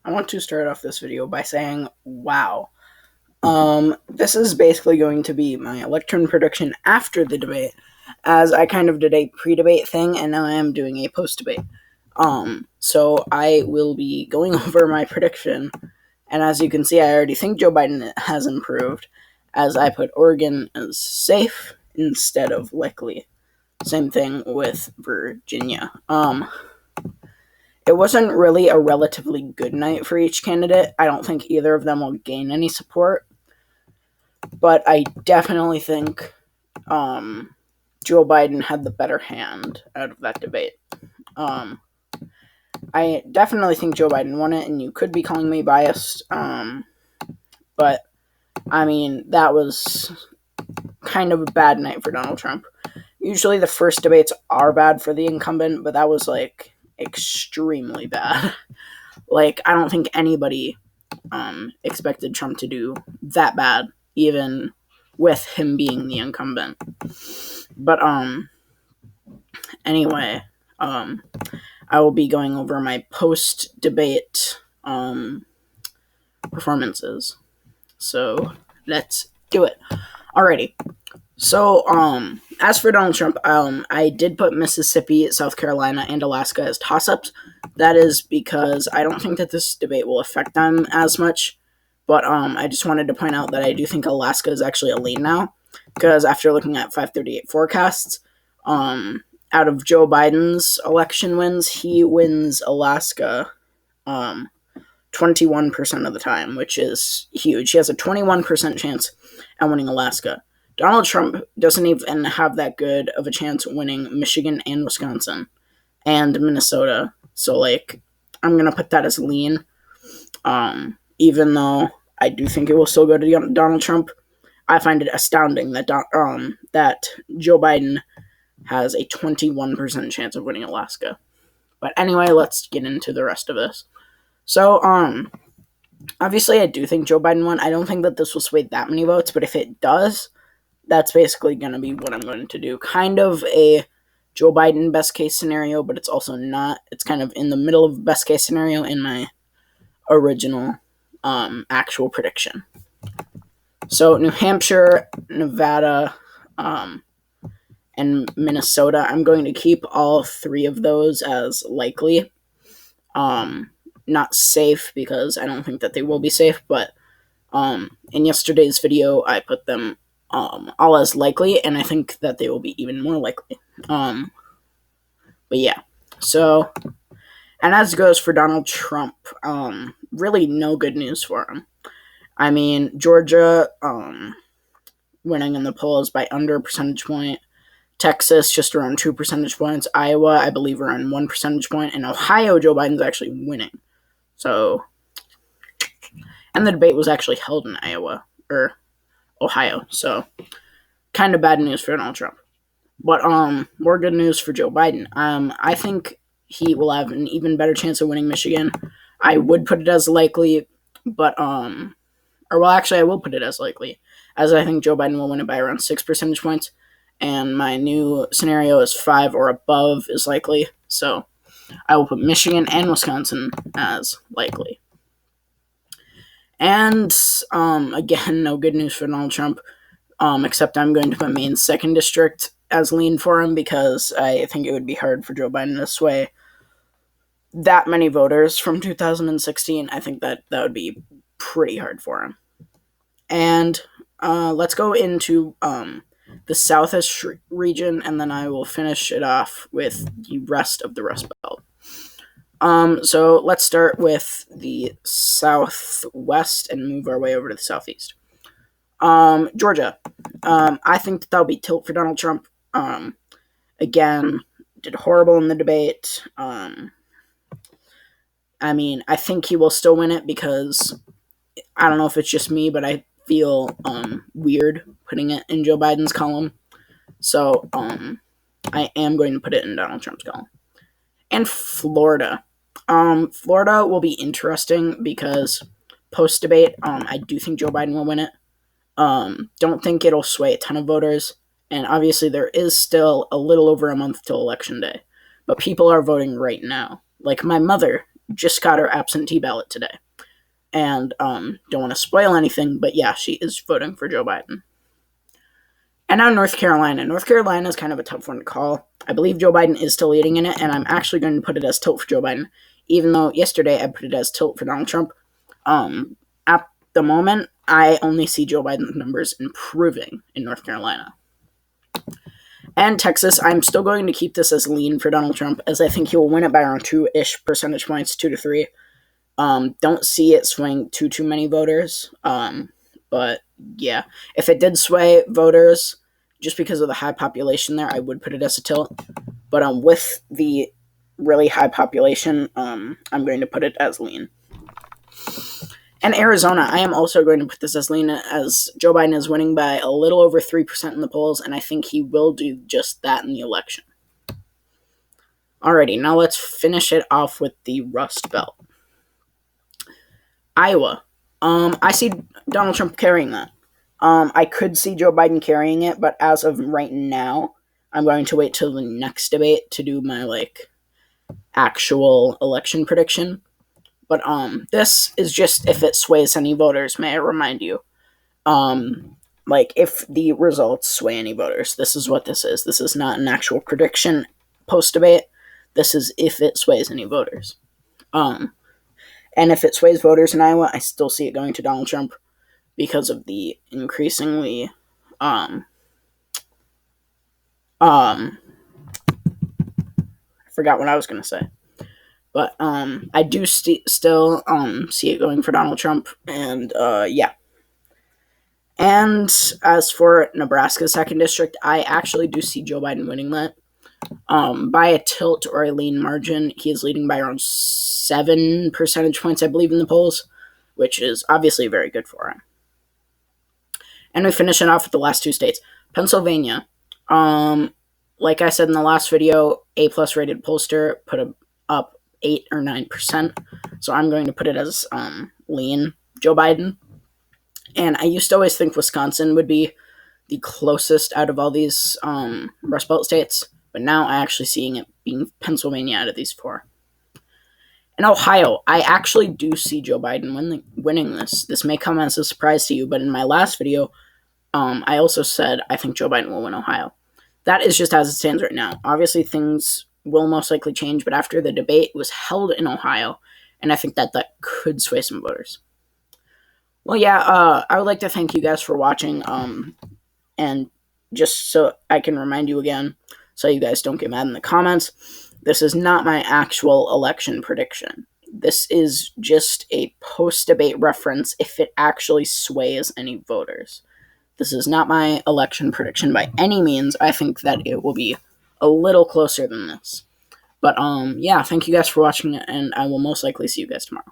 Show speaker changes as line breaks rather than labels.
I want to start off this video by saying, wow. This is basically going to be my election prediction after the debate, as I kind of did a pre-debate thing, and now I am doing a post-debate. So I will be going over my prediction, and as you can see, I already think Joe Biden has improved, as I put Oregon as safe instead of likely. Same thing with Virginia. It wasn't really a relatively good night for each candidate. I don't think either of them will gain any support. But I definitely think Joe Biden had the better hand out of that debate. I definitely think Joe Biden won it, and you could be calling me biased. But, I mean, that was kind of a bad night for Donald Trump. Usually the first debates are bad for the incumbent, but that was, extremely bad. I don't think anybody expected Trump to do that bad, even with him being the incumbent. But anyway, I will be going over my post-debate performances. So let's do it. Alrighty. So, as for Donald Trump, I did put Mississippi, South Carolina, and Alaska as toss-ups. That is because I don't think that this debate will affect them as much. But I just wanted to point out that I do think Alaska is actually a lean now. Because after looking at 538 forecasts, out of Joe Biden's election wins, he wins Alaska 21% of the time, which is huge. He has a 21% chance at winning Alaska. Donald Trump doesn't even have that good of a chance winning Michigan and Wisconsin and Minnesota. So, I'm going to put that as lean. Even though I do think it will still go to Donald Trump, I find it astounding that that Joe Biden has a 21% chance of winning Alaska. But anyway, let's get into the rest of this. So, obviously I do think Joe Biden won. I don't think that this will sway that many votes, but if it does, that's basically going to be what I'm going to do. Kind of a Joe Biden best case scenario, but it's also not. It's kind of in the middle of best case scenario in my original actual prediction. So New Hampshire, Nevada, and Minnesota, I'm going to keep all three of those as likely. Not safe, because I don't think that they will be safe, but in yesterday's video, I put them all as likely, and I think that they will be even more likely. But yeah, so, and as goes for Donald Trump, really no good news for him. I mean, Georgia, winning in the polls by under a percentage point. Texas, just around 2 percentage points. Iowa, I believe, around 1 percentage point. And Ohio, Joe Biden's actually winning. So, and the debate was actually held in Iowa, or Ohio. So, kind of bad news for Donald Trump. But, more good news for Joe Biden. I think he will have an even better chance of winning Michigan. I would put it as likely, but, actually, I will put it as likely, as I think Joe Biden will win it by around 6 percentage points, and my new scenario is 5 or above is likely, so I will put Michigan and Wisconsin as likely. And, again, no good news for Donald Trump, except I'm going to put Maine's 2nd District as lean for him, because I think it would be hard for Joe Biden to sway that many voters from 2016. I think that would be pretty hard for him. And let's go into the Southeast region, and then I will finish it off with the rest of the Rust Belt. So let's start with the Southwest and move our way over to the Southeast. Georgia. I think that'll be tilt for Donald Trump. Again, did horrible in the debate. I mean, I think he will still win it, because I don't know if it's just me, but I feel weird putting it in Joe Biden's column. So I am going to put it in Donald Trump's column. And Florida. Florida will be interesting, because post-debate, I do think Joe Biden will win it. Don't think it'll sway a ton of voters. And obviously there is still a little over a month till Election Day. But people are voting right now. Like, my mother just got her absentee ballot today. And don't want to spoil anything, but yeah, she is voting for Joe Biden. And now North Carolina. North Carolina is kind of a tough one to call. I believe Joe Biden is still leading in it, and I'm actually going to put it as tilt for Joe Biden, even though yesterday I put it as tilt for Donald Trump. At the moment, I only see Joe Biden's numbers improving in North Carolina. And Texas, I'm still going to keep this as lean for Donald Trump, as I think he will win it by around 2-ish percentage points, 2 to 3. Don't see it swing too many voters. But yeah, if it did sway voters, just because of the high population there, I would put it as a tilt. But with the really high population, I'm going to put it as lean. And Arizona, I am also going to put this as lean, as Joe Biden is winning by a little over 3% in the polls, and I think he will do just that in the election. Alrighty, now let's finish it off with the Rust Belt. Iowa. I see Donald Trump carrying that. I could see Joe Biden carrying it, but as of right now, I'm going to wait till the next debate to do my, actual election prediction. But, this is just if it sways any voters, may I remind you. If the results sway any voters, this is what this is. This is not an actual prediction post-debate. This is if it sways any voters. And if it sways voters in Iowa, I still see it going to Donald Trump because of the increasingly, I forgot what I was going to say. But I do still see it going for Donald Trump, and yeah. And as for Nebraska's 2nd district, I actually do see Joe Biden winning that. By a tilt or a lean margin, he is leading by around 7 percentage points, I believe, in the polls, which is obviously very good for him. And we finish it off with the last 2 states. Pennsylvania. Like I said in the last video, A+ rated pollster put up 8 or 9%. So I'm going to put it as lean Joe Biden. And I used to always think Wisconsin would be the closest out of all these Rust Belt states, but now I'm actually seeing it being Pennsylvania out of these 4. In Ohio, I actually do see Joe Biden winning this. This may come as a surprise to you, but in my last video, I also said I think Joe Biden will win Ohio. That is just as it stands right now. Obviously, things will most likely change, but after the debate was held in Ohio, and I think that could sway some voters. Well, yeah, I would like to thank you guys for watching, and just so I can remind you again, so you guys don't get mad in the comments, this is not my actual election prediction. This is just a post-debate reference if it actually sways any voters. This is not my election prediction by any means. I think that it will be a little closer than this. But, yeah, thank you guys for watching, and I will most likely see you guys tomorrow.